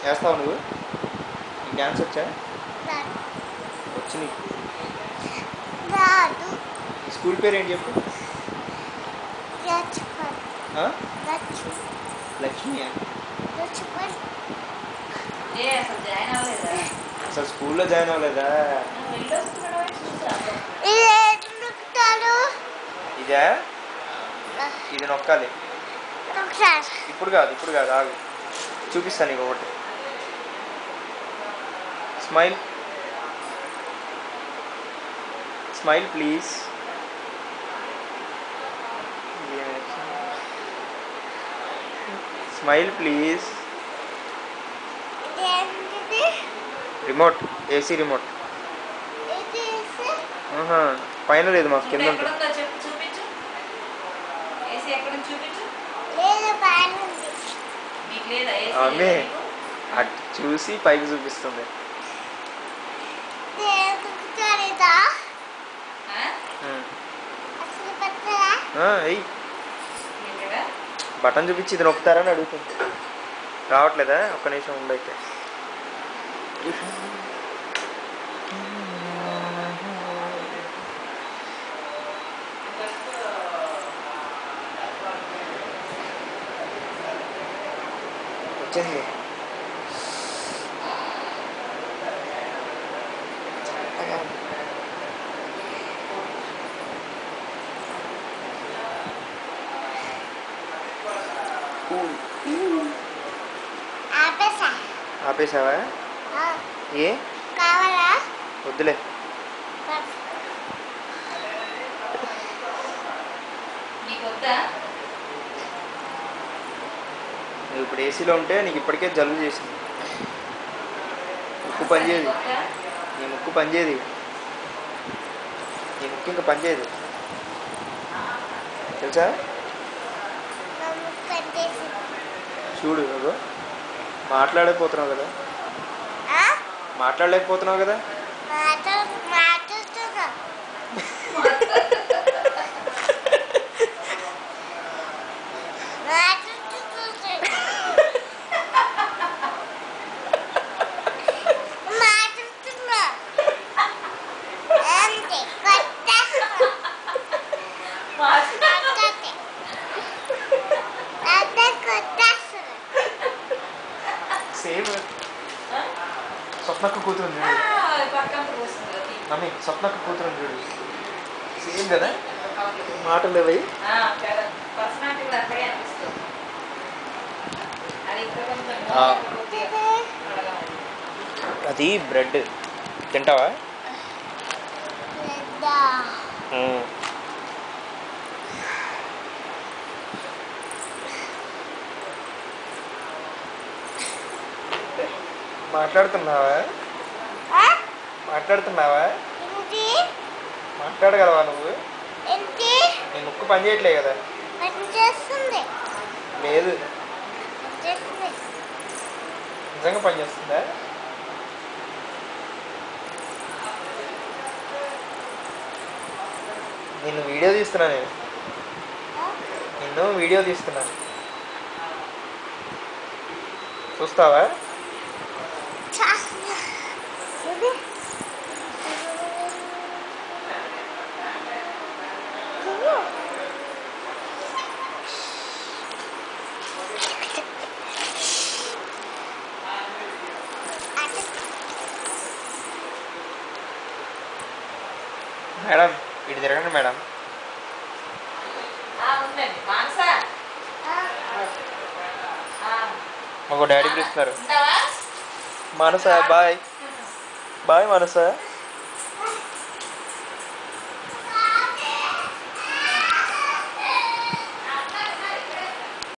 వేస్తావు నువ్వు? నీకు డ్యాన్స్ వచ్చా? వచ్చి నీకు ఈ స్కూల్ పేరు ఏంటి చెప్పు? లక్ష్మియా? అసలు స్కూల్లో జాయిన్ అవ్వలేదా? ఇదా? ఇది నొక్కాలి. ఇప్పుడు కాదు ఆగు, చూపిస్తాను నీకు ఒకటి. Smile please. Smile please. Remote, AC remote. పైన లేదు, మాకు కింద ఉంటుంది. అమ్మే అటు చూసి పైకి చూపిస్తుంది. బటన్ చూపించి ఇది నొక్కుతారని అడుగుతుంది. రావట్లేదా? ఒక్క నిమిషం ఉండైతే. వచ్చింది. ఆపేసావా? ఏ వద్దులే. నువ్వు ఇప్పుడు ఏసీలో ఉంటే నీకు ఇప్పటికే జలుబు చేసింది. ముక్కు పనిచేయదు. నీ ముక్కు పనిచేయదు. నీ ముక్కు ఇంకా పనిచేయదు తెలుసా? చూడు, అదో మాట్లాడలేకపోతున్నావు కదా? మాట్లాడలేకపోతున్నావు కదా? సేమ్ స్వప్నక్క కూతురు చూడు. మమ్మీ స్వప్నక్క కూతురు చూడు, సేమ్ కదా? మాటలు లేవై. అది బ్రెడ్ తింటావా? మాట్లాడుతున్నావా? మాట్లాడగలవా నువ్వు? నీ ముక్కు పని చేయట్లే కదా? లేదు, నిజంగా పని చేస్తుందా? నిన్ను వీడియో తీస్తున్నా, నిన్ను వీడియో తీస్తున్నా, చూస్తావా? మేడం ఇటు తిరగండి మేడం. మాకు డాడీ పిలుస్తున్నారు. మానస బాయ్. బాయ్ మానస.